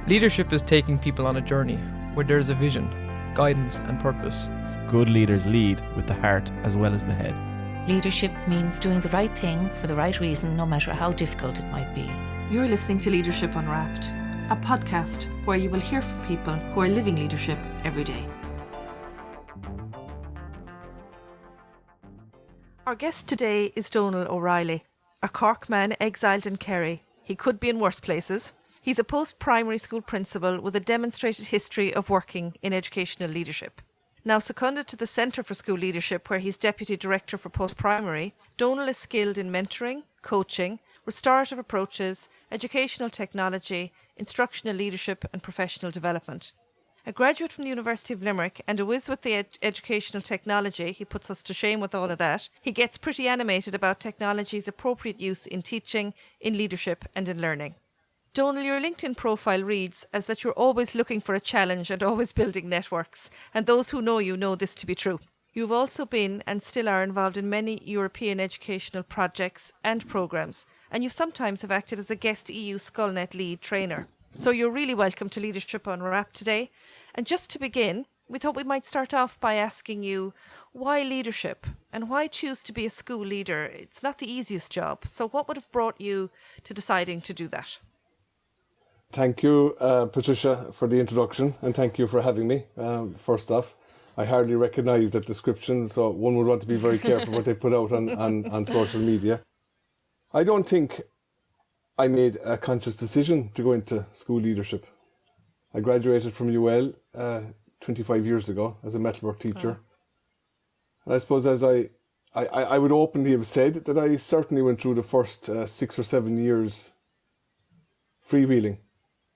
Leadership is taking people on a journey where there's a vision, guidance and purpose. Good leaders lead with the heart as well as the head. Leadership means doing the right thing for the right reason, no matter how difficult it might be. You're listening to Leadership Unwrapped, a podcast where you will hear from people who are living leadership every day. Our guest today is Donal O Reilly, a Cork man exiled in Kerry. He could be in worse places. He's a post-primary school principal with a demonstrated history of working in educational leadership. Now seconded to the Centre for School Leadership, where he's Deputy Director for Post-Primary, Donal is skilled in mentoring, coaching, restorative approaches, educational technology, instructional leadership and professional development. A graduate from the University of Limerick and a whiz with the educational technology, he puts us to shame with all of that, he gets pretty animated about technology's appropriate use in teaching, in leadership and in learning. Donal, your LinkedIn profile reads as that you're always looking for a challenge and always building networks, and those who know you know this to be true. You've also been and still are involved in many European educational projects and programmes, and you sometimes have acted as a guest EU SkullNet lead trainer. So you're really welcome to Leadership Unwrapped today. And just to begin, we thought we might start off by asking you, why leadership and why choose to be a school leader? It's not the easiest job. So what would have brought you to deciding to do that? Thank you, Patricia, for the introduction, and thank you for having me. First off, I hardly recognise that description, so one would want to be very careful what they put out on social media. I don't think I made a conscious decision to go into school leadership. I graduated from UL 25 years ago as a metalwork teacher. And I suppose as I would openly have said that I certainly went through the first 6 or 7 years freewheeling.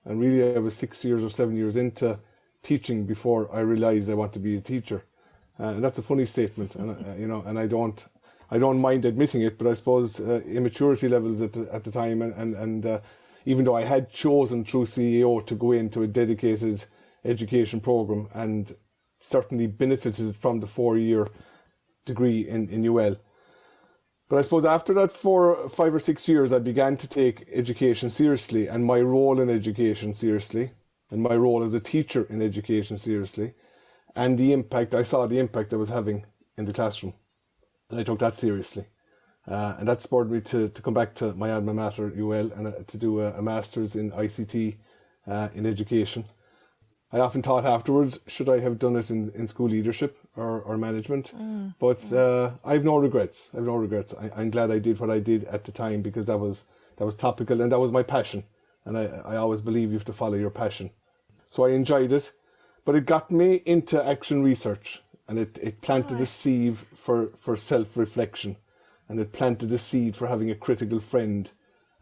And really I was 6 years or 7 years into teaching before I realised I want to be a teacher. And that's a funny statement, and and I don't mind admitting it, but I suppose immaturity levels at the time, and even though I had chosen through CEO to go into a dedicated education programme and certainly benefited from the 4-year degree in UL. But I suppose after that 4, 5 or 6 years, I began to take education seriously and my role in education seriously, and my role as a teacher in education seriously, and I saw the impact I was having in the classroom. And I took that seriously. And that spurred me to come back to my alma mater, UL, and to do a master's in ICT in education. I often thought afterwards, should I have done it in school leadership or management? But I have no regrets. I'm glad I did what I did at the time, because that was topical and that was my passion. And I always believe you have to follow your passion. So I enjoyed it, but it got me into action research, and it planted a seed for self-reflection, and it planted a seed for having a critical friend,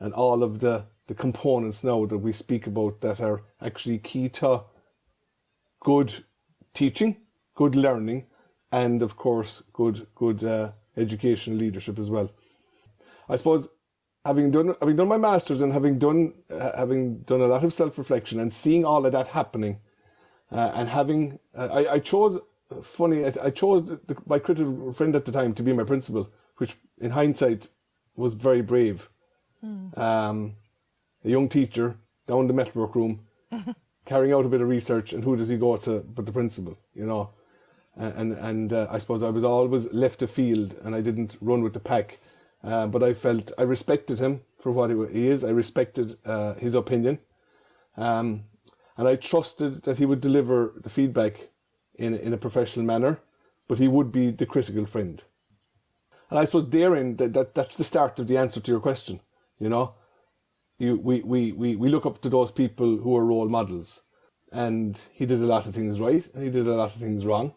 and all of the components now that we speak about that are actually key to good teaching, good learning, and of course good educational leadership as well. I suppose having done my masters and having done a lot of self-reflection and seeing all of that happening, and having I chose my critical friend at the time to be my principal, which in hindsight was very brave. A young teacher down the metalwork room, carrying out a bit of research, and who does he go to but the principal, And I suppose I was always left afield and I didn't run with the pack. But I respected him for what he is. I respected his opinion. And I trusted that he would deliver the feedback in a professional manner, but he would be the critical friend. And I suppose therein, that's the start of the answer to your question, We look up to those people who are role models, and he did a lot of things right and he did a lot of things wrong,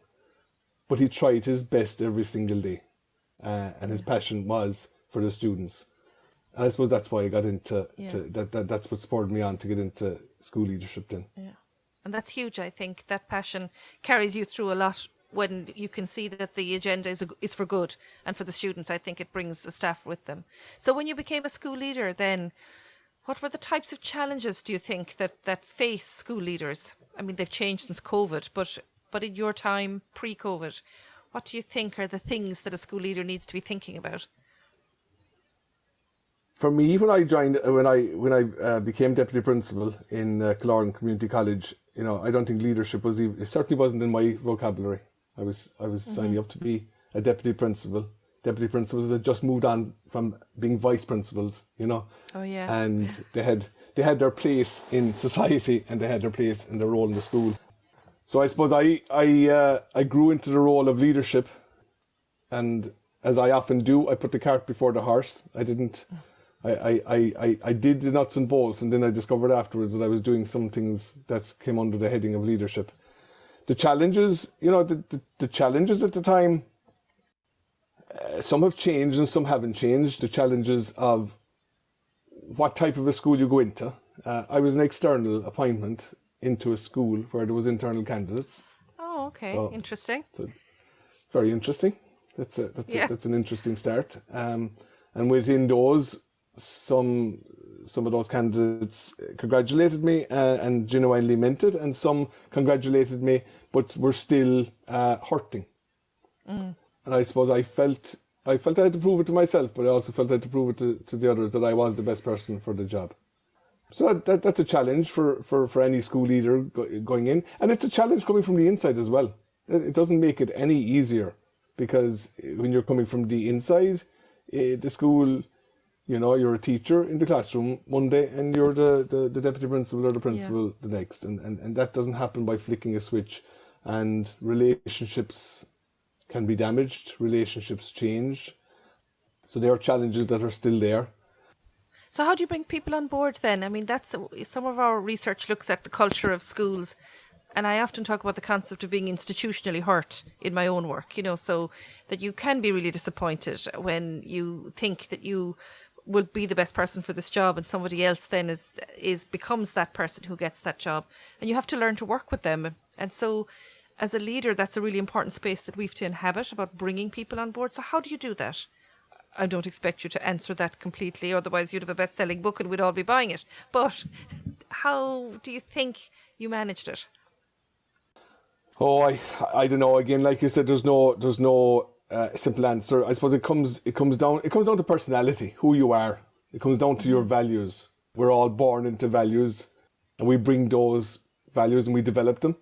but he tried his best every single day, and his passion was for the students. And I suppose that's why I got into that's what spurred me on to get into school leadership then. Yeah, and that's huge. I think that passion carries you through a lot when you can see that the agenda is for good and for the students. I think it brings the staff with them. So when you became a school leader then, what were the types of challenges, do you think, that face school leaders? I mean, they've changed since COVID, but in your time, pre-COVID, what do you think are the things that a school leader needs to be thinking about? For me, when I became deputy principal in Killearn Community College, I don't think leadership was even, it certainly wasn't in my vocabulary. I was signing up to be a deputy principal. Deputy principals had just moved on from being vice principals, Oh yeah. and they had their place in society and they had their place in their role in the school. So I suppose I grew into the role of leadership, and as I often do, I put the cart before the horse. I did the nuts and bolts, and then I discovered afterwards that I was doing some things that came under the heading of leadership. The challenges, the challenges at the time, some have changed and some haven't changed. The challenges of what type of a school you go into. I was an external appointment into a school where there was internal candidates. Oh, okay, So- interesting. So very interesting. That's an interesting start. And within those, some of those candidates congratulated me and genuinely meant it, and some congratulated me but were still hurting. And I suppose I felt I had to prove it to myself, but I also felt I had to prove it to the others that I was the best person for the job. So that's a challenge for any school leader going in, and it's a challenge coming from the inside as well. It doesn't make it any easier, because when you're coming from the inside, the school, you're a teacher in the classroom one day and you're the deputy principal or the principal the next, and that doesn't happen by flicking a switch, and relationships can be damaged, relationships change. So there are challenges that are still there. So how do you bring people on board then? I mean, that's some of our research looks at the culture of schools, and I often talk about the concept of being institutionally hurt in my own work, so that you can be really disappointed when you think that you will be the best person for this job and somebody else then becomes that person who gets that job, and you have to learn to work with them. And so as a leader, that's a really important space that we have to inhabit, about bringing people on board. So how do you do that? I don't expect you to answer that completely, otherwise you'd have a best-selling book and we'd all be buying it. But how do you think you managed it? Oh, I don't know. Again, like you said, there's no simple answer. I suppose it comes down to personality, who you are. It comes down to your values. We're all born into values, and we bring those values and we develop them,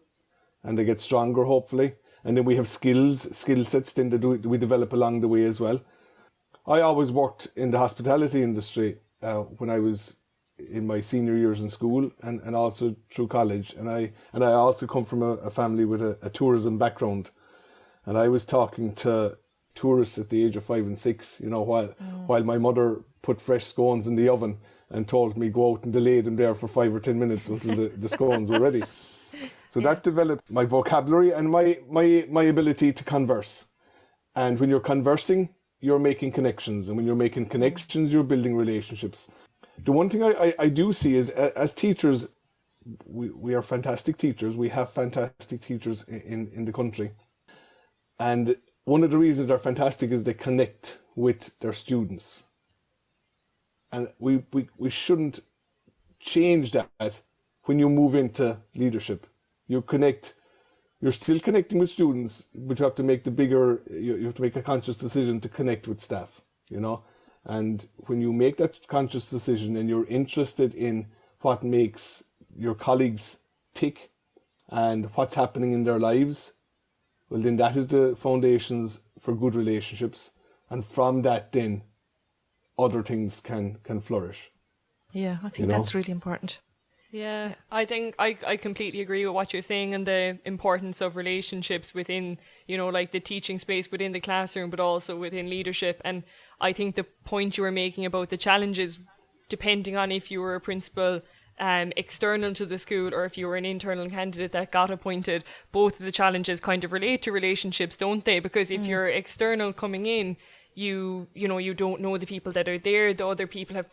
and they get stronger, hopefully. And then we have skill sets then that we develop along the way as well. I always worked in the hospitality industry when I was in my senior years in school and also through college. And I also come from a family with a tourism background. And I was talking to tourists at the age of 5 and 6, while my mother put fresh scones in the oven and told me go out and delay them there for 5 or 10 minutes until the scones were ready. So that developed my vocabulary and my ability to converse. And when you're conversing, you're making connections. And when you're making connections, you're building relationships. The one thing I do see is, as teachers, we are fantastic teachers. We have fantastic teachers in the country. And one of the reasons they're fantastic is they connect with their students. And we shouldn't change that when you move into leadership. You're still connecting with students, but you have to make you have to make a conscious decision to connect with staff, And when you make that conscious decision and you're interested in what makes your colleagues tick and what's happening in their lives, well, then that is the foundations for good relationships. And from that, then other things can flourish. Yeah, I think that's really important. Yeah, I think I completely agree with what you're saying, and the importance of relationships within, like the teaching space within the classroom, but also within leadership. And I think the point you were making about the challenges, depending on if you were a principal external to the school or if you were an internal candidate that got appointed, both of the challenges kind of relate to relationships, don't they? Because if you're external coming in, you don't know the people that are there. The other people have,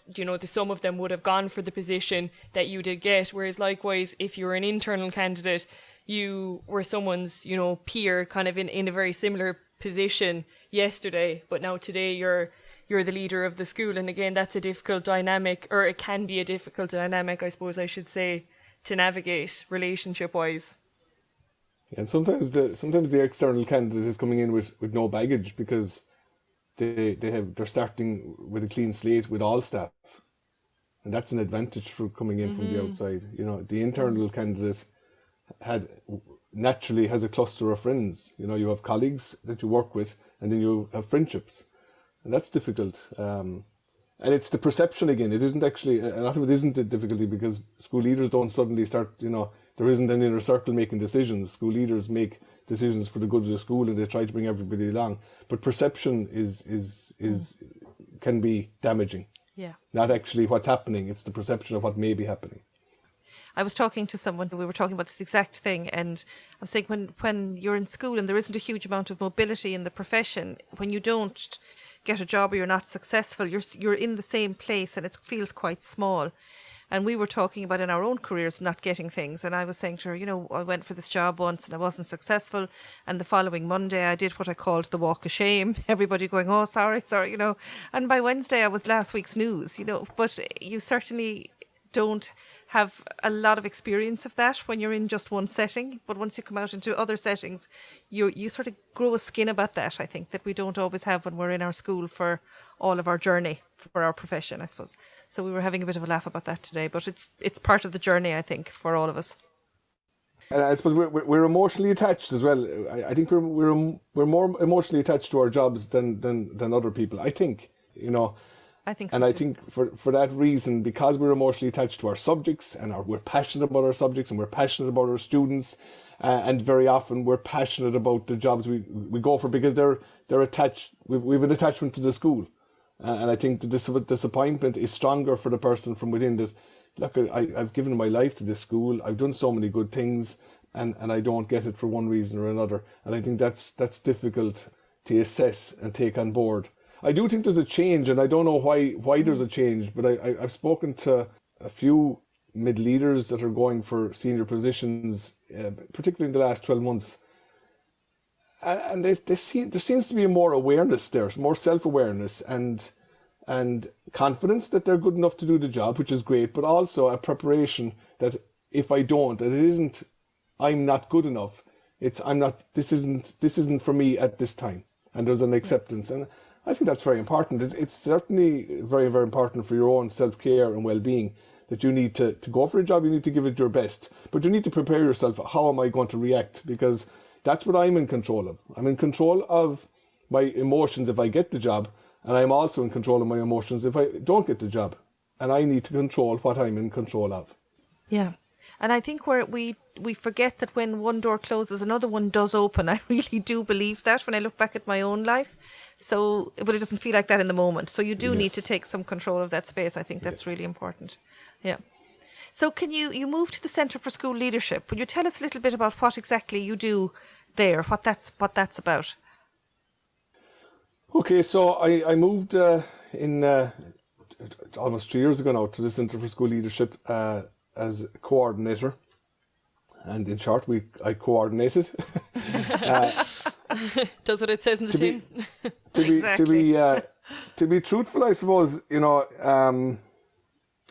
some of them would have gone for the position that you did get. Whereas likewise, if you're an internal candidate, you were someone's, peer, kind of in a very similar position yesterday, but now today you're the leader of the school. And again, that's a difficult dynamic, or it can be a difficult dynamic, I suppose I should say, to navigate relationship wise. And sometimes the external candidate is coming in with no baggage, because they're starting with a clean slate with all staff. And that's an advantage for coming in from the outside. You know, the internal candidate naturally has a cluster of friends. You know, you have colleagues that you work with, and then you have friendships. And that's difficult. And it's the perception again. It isn't actually, a lot of it isn't a difficulty, because school leaders don't suddenly start, you know, there isn't an inner circle making decisions. School leaders make decisions for the good of the school, and they try to bring everybody along. But perception can be damaging. Yeah. Not actually what's happening, it's the perception of what may be happening. I was talking to someone, we were talking about this exact thing, and I was saying when you're in school and there isn't a huge amount of mobility in the profession, when you don't get a job or you're not successful, you're in the same place and it feels quite small. And we were talking about in our own careers not getting things, and I was saying to her, you know, I went for this job once and I wasn't successful, and the following Monday I did what I called the walk of shame, everybody going, oh sorry, you know, and by Wednesday I was last week's news, you know. But you certainly don't have a lot of experience of that when you're in just one setting, but once you come out into other settings, you sort of grow a skin about that, I think, that we don't always have when we're in our school for all of our journey for our profession, I suppose. So we were having a bit of a laugh about that today, but it's part of the journey, I think, for all of us. And I suppose we're emotionally attached as well. I think we're more emotionally attached to our jobs than other people, I think, you know. I think so. And too. I think for that reason, because we're emotionally attached to our subjects, and we're passionate about our subjects, and we're passionate about our students, and very often we're passionate about the jobs we go for, because they're attached. We've an attachment to the school, and I think the disappointment is stronger for the person from within. That, look, I've given my life to this school. I've done so many good things, and I don't get it for one reason or another. And I think that's difficult to assess and take on board. I do think there's a change, and I don't know why there's a change, but I've spoken to a few mid-leaders that are going for senior positions, particularly in the last 12 months. And there seems to be more awareness there, more self-awareness and confidence that they're good enough to do the job, which is great, but also a preparation that if I don't, that it isn't, I'm not good enough. This isn't for me at this time. And there's an acceptance. And I think that's very important. It's certainly very, very important for your own self-care and well-being that you need to go for a job, you need to give it your best. But you need to prepare yourself, how am I going to react? Because that's what I'm in control of. I'm in control of my emotions if I get the job, and I'm also in control of my emotions if I don't get the job. And I need to control what I'm in control of. Yeah. And I think we forget that when one door closes, another one does open. I really do believe that when I look back at my own life. So, but it doesn't feel like that in the moment. So you do need to take some control of that space. I think that's really important. Yeah. So can you move to the Centre for School Leadership? Will you tell us a little bit about what exactly you do there, what that's about? Okay, so I moved in almost 3 years ago now to the Centre for School Leadership as coordinator, and in short, I coordinated. Does what it says in the tin. To be truthful, I suppose, you know,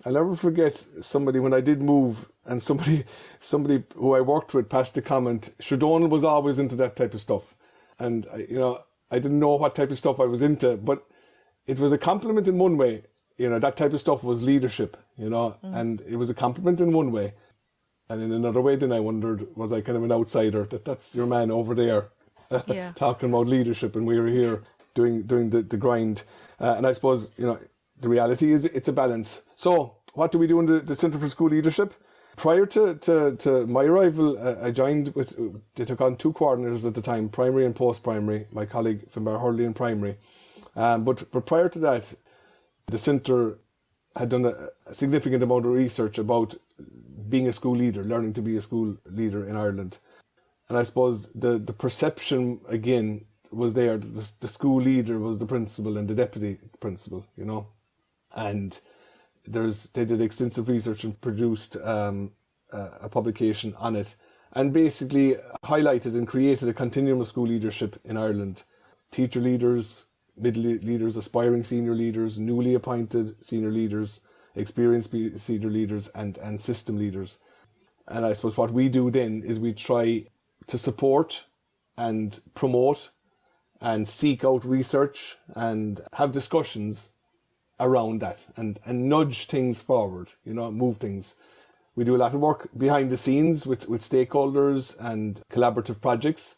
I'll never forget somebody when I did move, and somebody who I worked with passed the comment, sure, Donal was always into that type of stuff, and I didn't know what type of stuff I was into, but it was a compliment in one way. You know, that type of stuff was leadership, you know, and it was a compliment in one way. And in another way, then I wondered, was I kind of an outsider? That's your man over there talking about leadership, and we were here doing the grind. And I suppose, you know, the reality is it's a balance. So what do we do in the Centre for School Leadership? Prior to my arrival, I joined they took on 2 coordinators at the time, primary and post-primary, my colleague Finbar Hurley in primary. But prior to that, the centre had done a significant amount of research about being a school leader, learning to be a school leader in Ireland. And I suppose the perception, again, was there. The school leader was the principal and the deputy principal, you know. And they did extensive research and produced a publication on it, and basically highlighted and created a continuum of school leadership in Ireland. Teacher leaders, middle leaders, aspiring senior leaders, newly appointed senior leaders, experienced senior leaders, and system leaders. And I suppose what we do then is we try to support and promote and seek out research and have discussions around that and nudge things forward, move things. We do a lot of work behind the scenes with stakeholders and collaborative projects,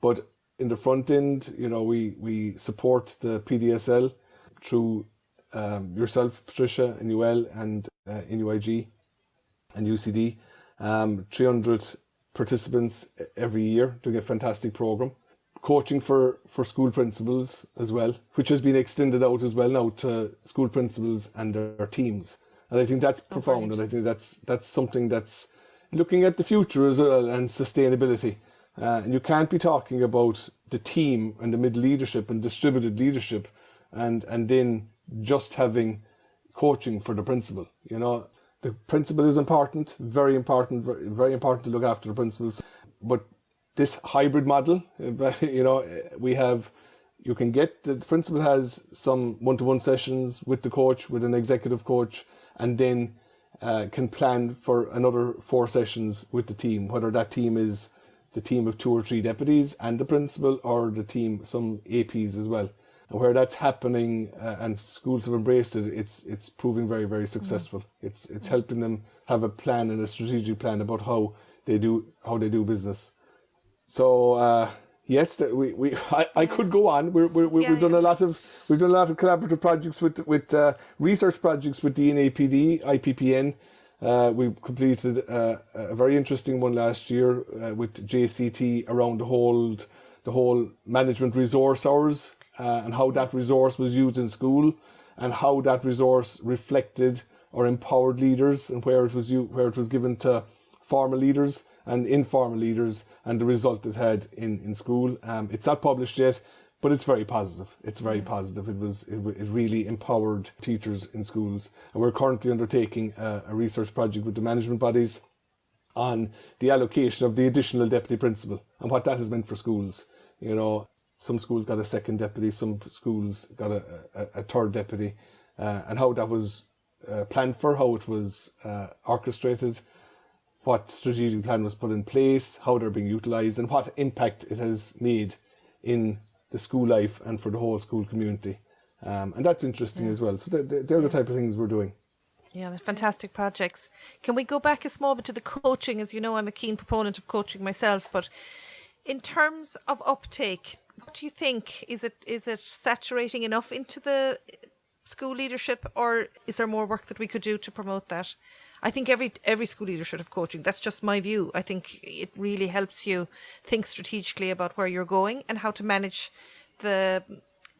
but in the front end, we support the PDSL through yourself, Patricia, NUL and NUIG and UCD. 300 participants every year doing a fantastic programme. Coaching for school principals as well, which has been extended out as well now to school principals and their teams. And I think that's profound, right. and I think that's something that's looking at the future as well and sustainability. And you can't be talking about the team and the middle leadership and distributed leadership and then just having coaching for the principal. The principal is important, very important, very, very important to look after the principals. But this hybrid model, the principal has some one-to-one sessions with the coach, with an executive coach, and then can plan for another 4 sessions with the team, whether that team is the team of 2 or 3 deputies and the principal, or the team, some APs as well. And where that's happening and schools have embraced it, it's proving very, very successful. It's helping them have a plan and a strategic plan about how they do business. So yes, I could go on. We've done a lot of collaborative projects with research projects with DNAPD, IPPN. We completed a very interesting one last year with JCT around the whole management resource hours and how that resource was used in school and how that resource reflected or empowered leaders and where it was given to formal leaders and informal leaders and the result it had in school. It's not published yet, but it's very positive. It's very positive. It really empowered teachers in schools. And we're currently undertaking a research project with the management bodies on the allocation of the additional deputy principal and what that has meant for schools. Some schools got a second deputy, some schools got a third deputy, and how that was planned for, how it was orchestrated, what strategic plan was put in place, how they're being utilised, and what impact it has made in the school life and for the whole school community. And that's interesting as well. So they're the type of things we're doing. Yeah, they're fantastic projects. Can we go back a small bit to the coaching? As you know, I'm a keen proponent of coaching myself, but in terms of uptake, what do you think? Is it saturating enough into the school leadership, or is there more work that we could do to promote that? I think every school leader should have coaching. That's just my view. I think it really helps you think strategically about where you're going and how to manage the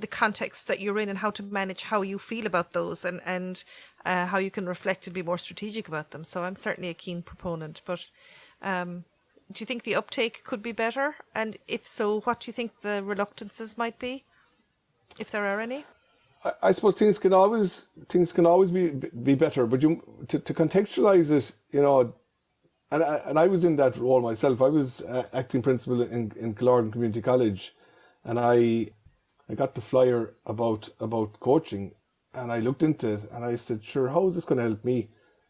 context that you're in and how to manage how you feel about those and how you can reflect and be more strategic about them. So I'm certainly a keen proponent. But do you think the uptake could be better? And if so, what do you think the reluctances might be, if there are any? I suppose things can always be better, but to contextualize it, and I was in that role myself. I was acting principal in Killorgan Community College, and I got the flyer about coaching, and I looked into it, and I said, sure, how is this going to help me?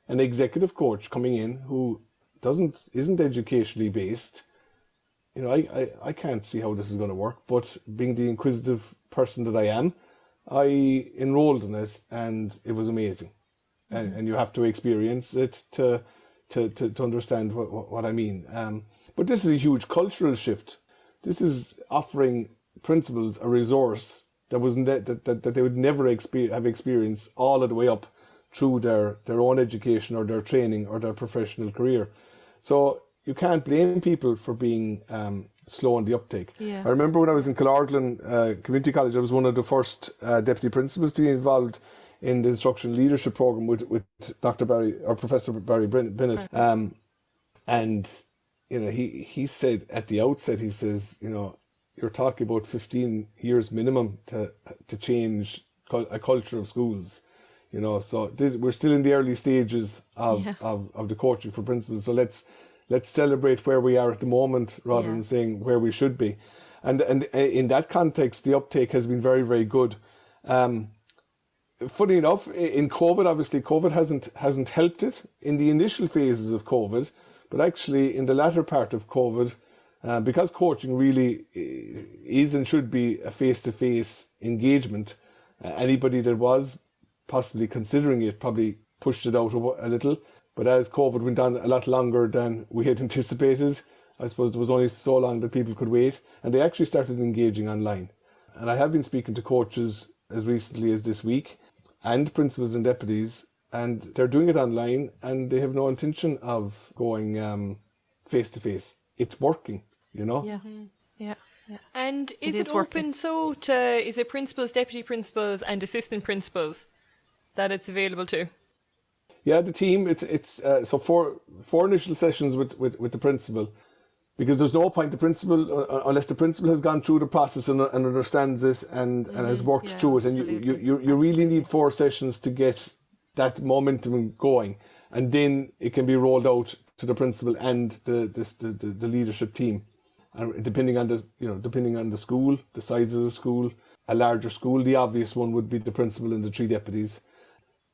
An executive coach coming in who isn't educationally based, I can't see how this is going to work. But being the inquisitive person that I am, I enrolled in it, and it was amazing. And you have to experience it to understand what I mean. But this is a huge cultural shift. This is offering principals a resource that they would never have experienced all of the way up through their own education or their training or their professional career. So you can't blame people for being slow on the uptake. Yeah. I remember when I was in Killorgan Community College, I was one of the first deputy principals to be involved in the instruction leadership program with Dr. Barry or Professor Barry Bennett. And he said at the outset, he says, you're talking about 15 years minimum to change a culture of schools. So we're still in the early stages of the coaching for principals. So let's celebrate where we are at the moment rather than saying where we should be. And in that context, the uptake has been very, very good. Funny enough, in COVID, obviously COVID hasn't helped it in the initial phases of COVID, but actually in the latter part of COVID, Because coaching really is and should be a face-to-face engagement, anybody that was possibly considering it probably pushed it out a little. But as COVID went on a lot longer than we had anticipated, I suppose there was only so long that people could wait, and they actually started engaging online. And I have been speaking to coaches as recently as this week, and principals and deputies, and they're doing it online, and they have no intention of going face-to-face. It's working, you know? Yeah. Yeah. Yeah. And is It it is open working. so to, is it principals, deputy principals and assistant principals that it's available to? Yeah, the team, it's so four initial sessions with the principal, because there's no point the principal, unless the principal has gone through the process and understands it and has worked Yeah, through it. And absolutely. you really need 4 sessions to get that momentum going. And then it can be rolled out to the principal and the leadership team. And depending on the school, the size of the school, a larger school, the obvious one would be the principal and the 3 deputies.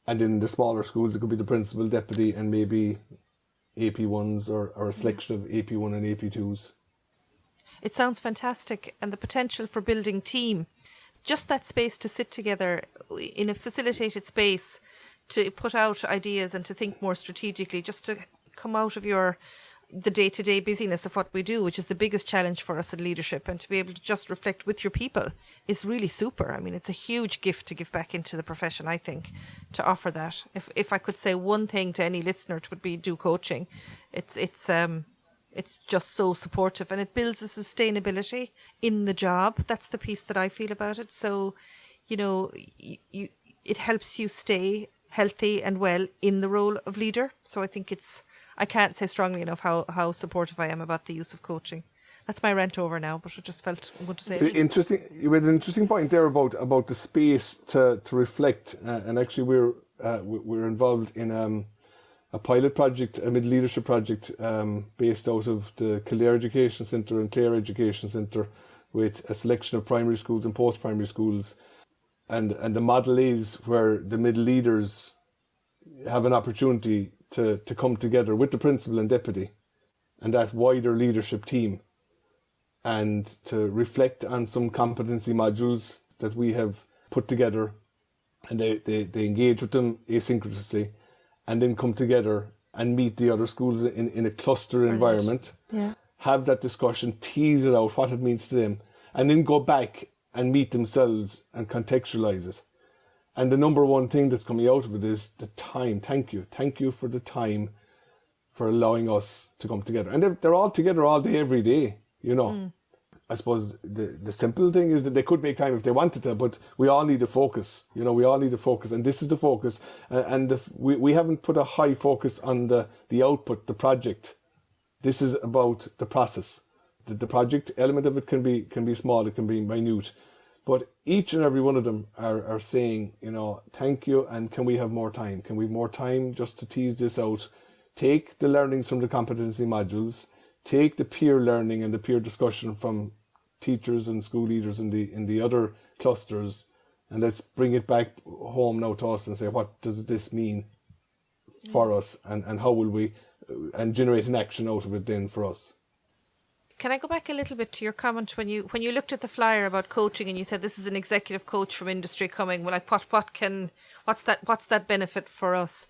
And in the smaller schools, it could be the principal, deputy, and maybe AP1s or a selection of AP1 and AP2s. It sounds fantastic, and the potential for building team, just that space to sit together in a facilitated space, to put out ideas and to think more strategically, just to come out of the day-to-day busyness of what we do, which is the biggest challenge for us in leadership, and to be able to just reflect with your people is really super. I mean, it's a huge gift to give back into the profession, I think, to offer that. If I could say one thing to any listener, it would be do coaching. It's just so supportive, and it builds a sustainability in the job. That's the piece that I feel about it. So, it helps you stay healthy and well in the role of leader. So I think I can't say strongly enough how supportive I am about the use of coaching. That's my rant over now, but I just felt good to say it. Interesting. You made an interesting point there about the space to reflect, and actually we're involved in a pilot project, a mid-leadership project based out of the Kildare Education Centre and Clare Education Centre, with a selection of primary schools and post-primary schools. And the model is where the middle leaders have an opportunity to come together with the principal and deputy and that wider leadership team, and to reflect on some competency modules that we have put together, and they engage with them asynchronously, and then come together and meet the other schools in a cluster environment, have that discussion, tease it out, what it means to them, and then go back and meet themselves and contextualize it. And the number one thing that's coming out of it is the time. Thank you. Thank you for the time, for allowing us to come together. And they're all together all day, every day, I suppose the simple thing is that they could make time if they wanted to, but we all need to focus. We all need to focus, and this is the focus. And we haven't put a high focus on the output, the project. This is about the process. The project element of it can be small, it can be minute, but each and every one of them are saying, thank you, and can we have more time? Can we have more time just to tease this out? Take the learnings from the competency modules, take the peer learning and the peer discussion from teachers and school leaders in the other clusters, and let's bring it back home now to us and say, what does this mean for us, and how will we and generate an action out of it then for us. Can I go back a little bit to your comment when you looked at the flyer about coaching and you said this is an executive coach from industry coming? Well, like what's that benefit for us?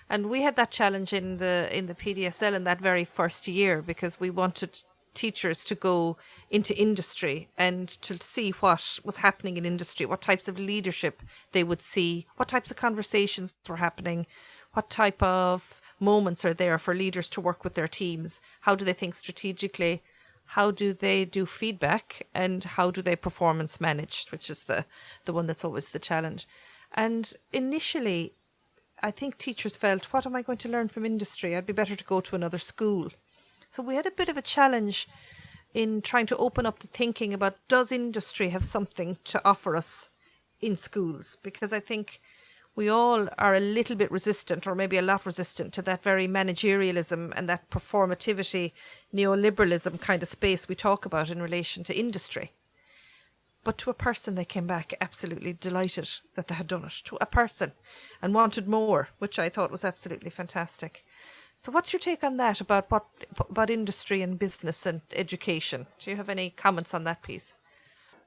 And we had that challenge in the PDSL in that very first year, because we wanted teachers to go into industry and to see what was happening in industry, what types of leadership they would see, what types of conversations were happening, what type of moments are there for leaders to work with their teams, how do they think strategically, how do they do feedback, and how do they performance manage, which is the one that's always the challenge. And initially, I think teachers felt, what am I going to learn from industry? I'd be better to go to another school. So we had a bit of a challenge in trying to open up the thinking about, does industry have something to offer us in schools? Because I think we all are a little bit resistant, or maybe a lot resistant, to that very managerialism and that performativity, neoliberalism kind of space we talk about in relation to industry. But to a person, they came back absolutely delighted that they had done it, to a person, and wanted more, which I thought was absolutely fantastic. So what's your take on that about industry and business and education? Do you have any comments on that piece?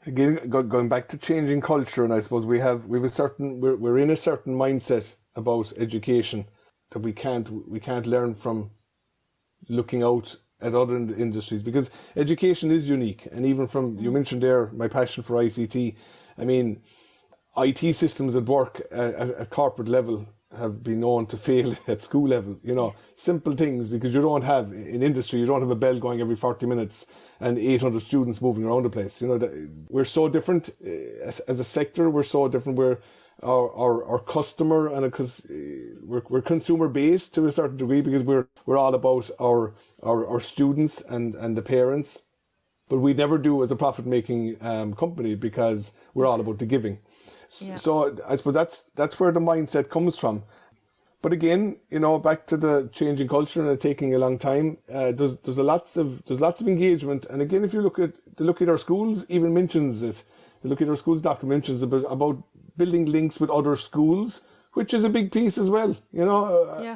Again, going back to changing culture, and I suppose we're in a certain mindset about education that we can't learn from looking out at other industries, because education is unique. And even from, you mentioned there, my passion for ICT. I mean, IT systems at work at corporate level have been known to fail at school level, simple things, because you don't have, in industry, you don't have a bell going every 40 minutes and 800 students moving around the place. We're so different as a sector. We're so different. We're our customer, and because we're consumer based to a certain degree, because we're all about our students and the parents, but we never do as a profit making company, because we're all about the giving. Yeah. So I suppose that's where the mindset comes from. But again, back to the changing culture and it taking a long time. There's lots of engagement, and again, if you look at our schools, even mentions it. The Look at Our Schools document mentions about building links with other schools, which is a big piece as well.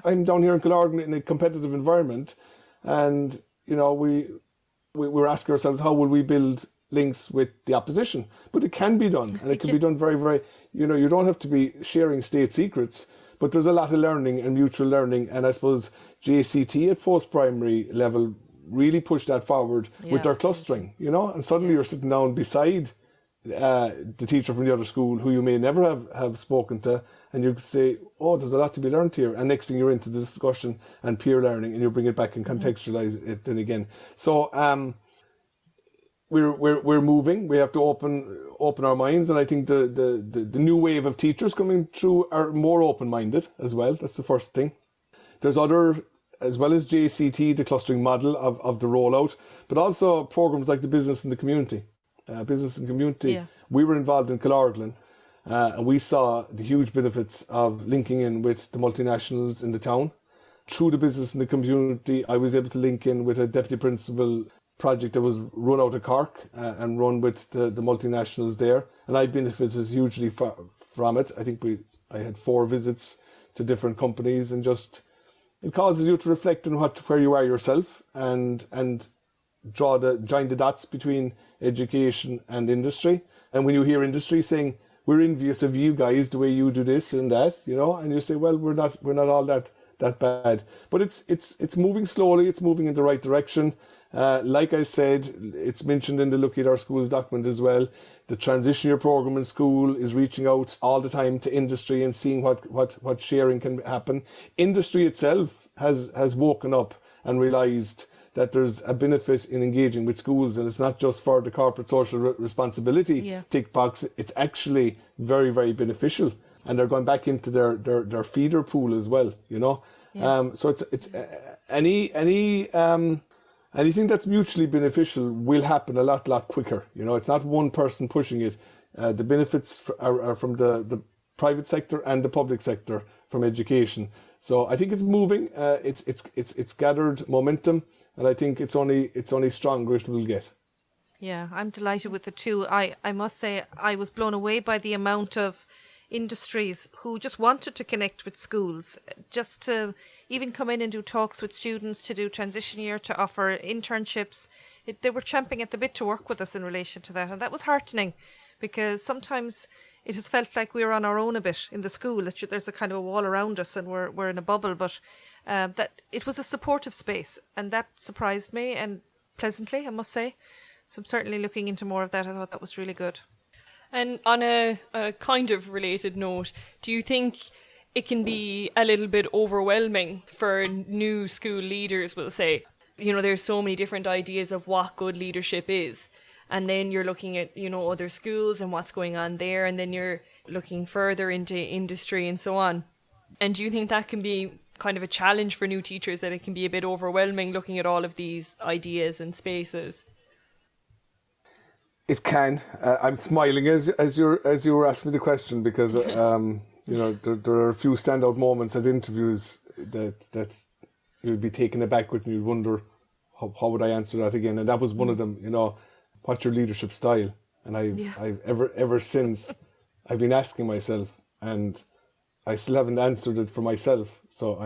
I'm down here in Killorgan in a competitive environment, and we're asking ourselves, how will we build links with the opposition? But it can be done, and it can be done very, very, you don't have to be sharing state secrets, but there's a lot of learning and mutual learning. And I suppose JCT at post-primary level really pushed that forward with their clustering, and suddenly you're sitting down beside the teacher from the other school who you may never have spoken to, and you say, oh, there's a lot to be learned here, and next thing you're into the discussion and peer learning, and you bring it back and contextualize it then again. So we're moving. We have to open our minds, and I think the new wave of teachers coming through are more open-minded as well. That's the first thing. There's other, as well as JCT, the clustering model of the rollout, but also programs like the Business in the Community. We were involved in Killorglin, and we saw the huge benefits of linking in with the multinationals in the town. Through the Business in the Community, I was able to link in with a deputy principal project that was run out of Cork and run with the multinationals there, and I benefited hugely from it. I think I had 4 visits to different companies, and just it causes you to reflect on where you are yourself and join the dots between education and industry. And when you hear industry saying, we're envious of you guys, the way you do this and that, and you say, well, we're not all that bad. But it's moving slowly, it's moving in the right direction. Like I said, it's mentioned in the Look at Our Schools document as well. The transition year program in school is reaching out all the time to industry and seeing what sharing can happen. Industry itself has woken up and realised that there's a benefit in engaging with schools, and it's not just for the corporate social responsibility tick box. It's actually very, very beneficial, and they're going back into their feeder pool as well. So it's anything that's mutually beneficial will happen a lot quicker. It's not one person pushing it. The benefits are from the private sector and the public sector from education. So I think it's moving. It's gathered momentum. And I think it's only stronger it will get. Yeah, I'm delighted with the two. I must say I was blown away by the amount of industries who just wanted to connect with schools, just to even come in and do talks with students, to do transition year, to offer internships. They were champing at the bit to work with us in relation to that. And that was heartening, because sometimes it has felt like we were on our own a bit in the school. There's a kind of a wall around us and we're in a bubble, but that it was a supportive space, and that surprised me, and pleasantly, I must say. So I'm certainly looking into more of that. I thought that was really good. And on a kind of related note, do you think it can be a little bit overwhelming for new school leaders, we'll say? There's so many different ideas of what good leadership is. And then you're looking at, other schools and what's going on there. And then you're looking further into industry and so on. And do you think that can be kind of a challenge for new teachers, that it can be a bit overwhelming looking at all of these ideas and spaces? It can. I'm smiling as you were asking me the question, because there are a few standout moments at interviews that you'd be taken aback with, and you'd wonder how would I answer that again. And that was one of them. What's your leadership style? And I've ever since I've been asking myself, and I still haven't answered it for myself. So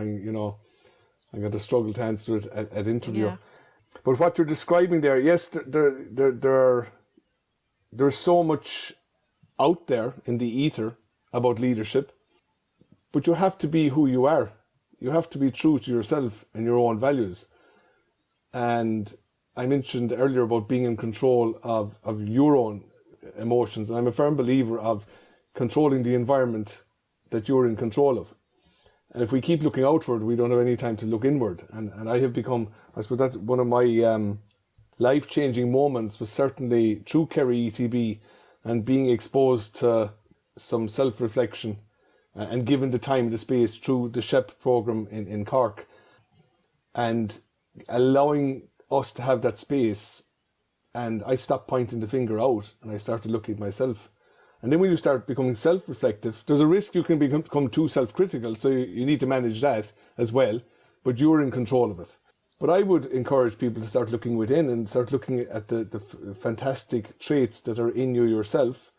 I'm going to struggle to answer it at interview. Yeah. But what you're describing there, yes, there's so much out there in the ether about leadership, but you have to be who you are. You have to be true to yourself and your own values. And I mentioned earlier about being in control of your own emotions. And I'm a firm believer of controlling the environment that you're in control of. And if we keep looking outward, we don't have any time to look inward. And I have become, I suppose that's one of my life-changing moments was certainly through Kerry ETB and being exposed to some self-reflection and given the time and the space through the SHEP programme in Cork and allowing us to have that space. And I stopped pointing the finger out and I started looking at myself. And then when you start becoming self-reflective, there's a risk you can become too self-critical, so you need to manage that as well, but you're in control of it. But I would encourage people to start looking within and start looking at the fantastic traits that are in you yourself,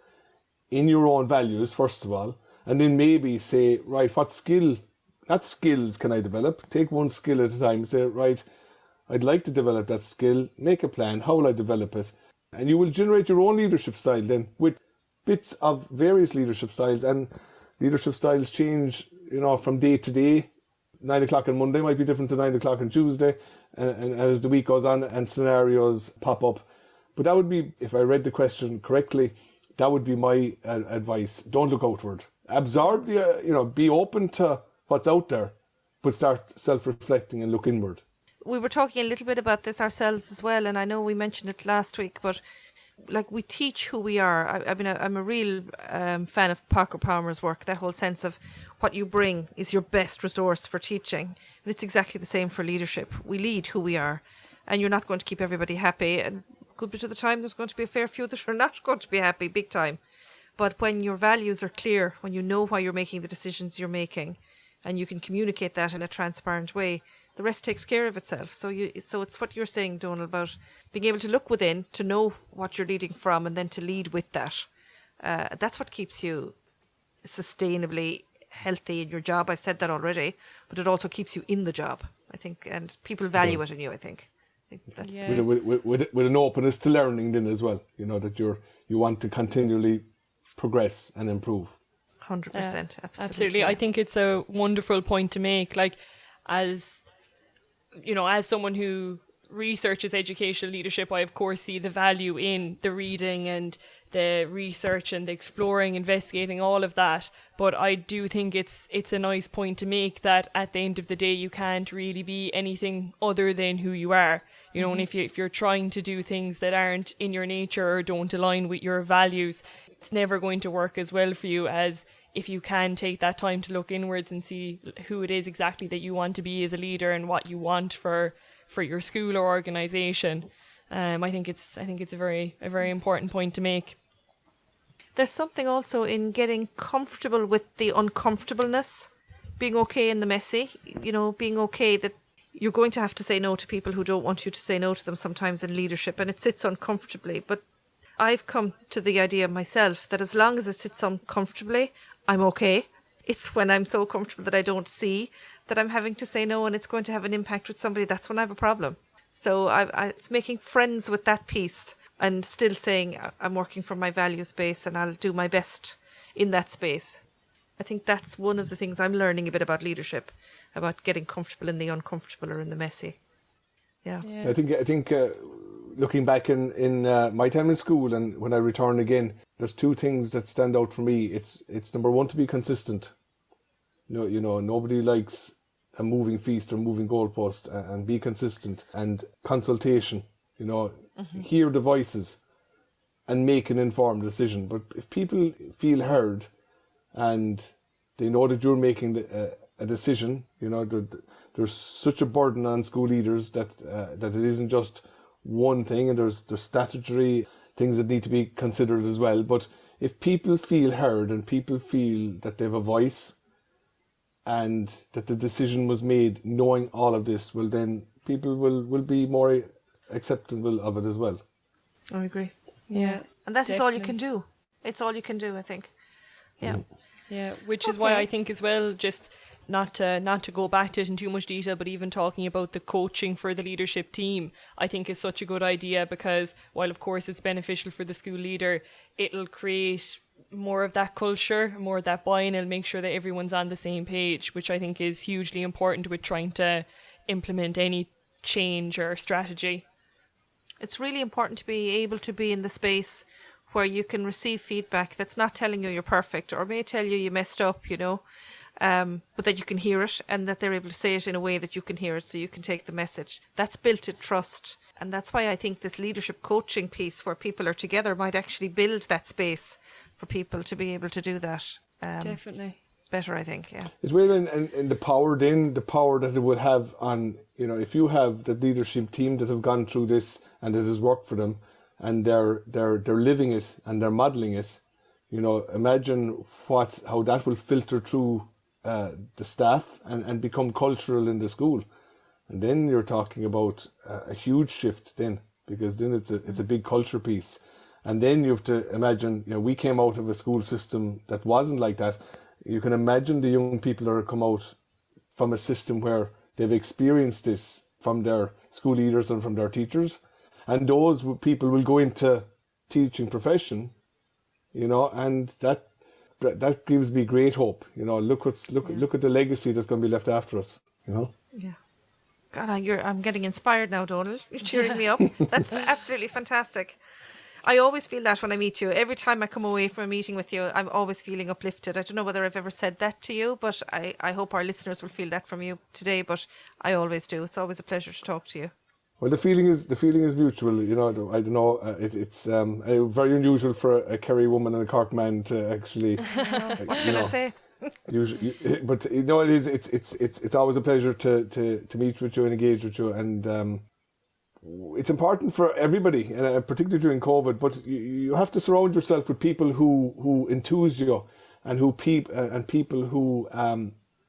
in your own values, first of all, and then maybe say, right, what skills can I develop? Take one skill at a time, say, right, I'd like to develop that skill, make a plan, how will I develop it? And you will generate your own leadership style then with bits of various leadership styles, and leadership styles change, from day to day. 9 o'clock on Monday might be different to 9 o'clock on Tuesday, and as the week goes on and scenarios pop up. But that would be, if I read the question correctly, that would be my advice. Don't look outward. Absorb be open to what's out there, but start self-reflecting and look inward. We were talking a little bit about this ourselves as well, and I know we mentioned it last week, but like we teach who we are. I'm a real fan of Parker Palmer's work. That whole sense of what you bring is your best resource for teaching. And it's exactly the same for leadership. We lead who we are, and you're not going to keep everybody happy. And a good bit of the time, there's going to be a fair few that are not going to be happy, big time. But when your values are clear, when you know why you're making the decisions you're making, and you can communicate that in a transparent way, the rest takes care of itself. So it's what you're saying, Donal, about being able to look within, to know what you're leading from, and then to lead with that. That's what keeps you sustainably healthy in your job. I've said that already, but it also keeps you in the job, I think, and people value it in you, I think. That's with an openness to learning then as well, that you want to continually progress and improve. 100%, absolutely. I think it's a wonderful point to make. Like, as someone who researches educational leadership, I of course see the value in the reading and the research and the exploring, investigating, all of that. But I do think it's a nice point to make that at the end of the day, you can't really be anything other than who you are. And if you're trying to do things that aren't in your nature or don't align with your values, it's never going to work as well for you as if you can take that time to look inwards and see who it is exactly that you want to be as a leader and what you want for your school or organisation. I think it's a very important point to make. There's something also in getting comfortable with the uncomfortableness, being okay in the messy, being okay that you're going to have to say no to people who don't want you to say no to them sometimes in leadership, and it sits uncomfortably. But I've come to the idea myself that as long as it sits uncomfortably, I'm okay. It's when I'm so comfortable that I don't see that I'm having to say no and it's going to have an impact with somebody, that's when I have a problem. So it's making friends with that piece and still saying I'm working from my value space and I'll do my best in that space. I think that's one of the things I'm learning a bit about leadership, about getting comfortable in the uncomfortable or in the messy. Yeah. I think looking back in my time in school and when I return again, there's two things that stand out for me. It's number one, to be consistent. Nobody likes a moving feast or moving goalpost, and be consistent, and consultation. Hear the voices and make an informed decision. But if people feel heard and they know that you're making a decision, there's such a burden on school leaders that it isn't just one thing, and there's statutory things that need to be considered as well. But if people feel heard and people feel that they have a voice and that the decision was made knowing all of this, well, then people will be more acceptable of it as well. I agree. Yeah. And that is all you can do. It's all you can do, I think. Yeah. Yeah, which is why I think as well, just not to go back to it in too much detail, but even talking about the coaching for the leadership team, I think is such a good idea, because while of course it's beneficial for the school leader, it'll create more of that culture, more of that buy-in, and make sure that everyone's on the same page, which I think is hugely important with trying to implement any change or strategy. It's really important to be able to be in the space where you can receive feedback that's not telling you you're perfect, or may tell you messed up, but that you can hear it, and that they're able to say it in a way that you can hear it, so you can take the message. That's built in trust. And that's why I think this leadership coaching piece where people are together might actually build that space for people to be able to do that. Definitely. Better, I think, yeah. It's really in the power that it will have on, if you have the leadership team that have gone through this and it has worked for them, and they're living it and they're modelling it, imagine how that will filter through the staff and become cultural in the school. And then you're talking about a huge shift then, because then it's a big culture piece. And then you have to imagine, we came out of a school system that wasn't like that. You can imagine the young people that come out from a system where they've experienced this from their school leaders and from their teachers. And those people will go into teaching profession, and that gives me great hope. Look at the legacy that's going to be left after us. Yeah. God, I'm getting inspired now, Donal. You're cheering me up. That's absolutely fantastic. I always feel that when I meet you. Every time I come away from a meeting with you, I'm always feeling uplifted. I don't know whether I've ever said that to you, but I hope our listeners will feel that from you today. But I always do. It's always a pleasure to talk to you. Well, the feeling is mutual. I don't know. It's very unusual for a Kerry woman and a Cork man to actually. What can I say? Usually, but it is. It's always a pleasure to meet with you and engage with you, and it's important for everybody, and particularly during COVID. But you have to surround yourself with people who enthuse you, and people who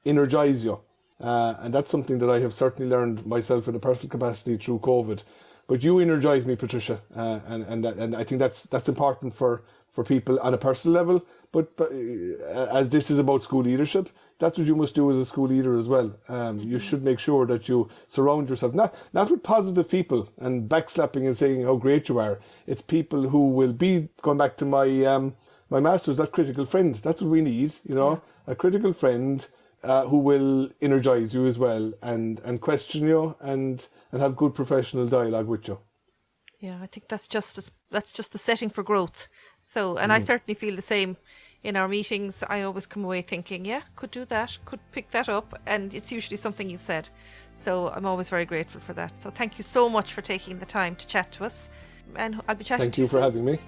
energize you. And that's something that I have certainly learned myself in a personal capacity through COVID. But you energise me, Patricia, and I think that's important for people on a personal level. But as this is about school leadership, that's what you must do as a school leader as well. You should make sure that you surround yourself not with positive people and backslapping and saying how great you are. It's people who will be, going back to my my master's, that critical friend. That's what we need, a critical friend. Who will energise you as well and question you and have good professional dialogue with you. Yeah, I think that's just the setting for growth. So, and I certainly feel the same in our meetings. I always come away thinking, yeah, could do that, could pick that up, and it's usually something you've said. So I'm always very grateful for that. So thank you so much for taking the time to chat to us, and I'll be chatting to you soon. Thank you for having me.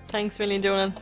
Thanks, William Donal.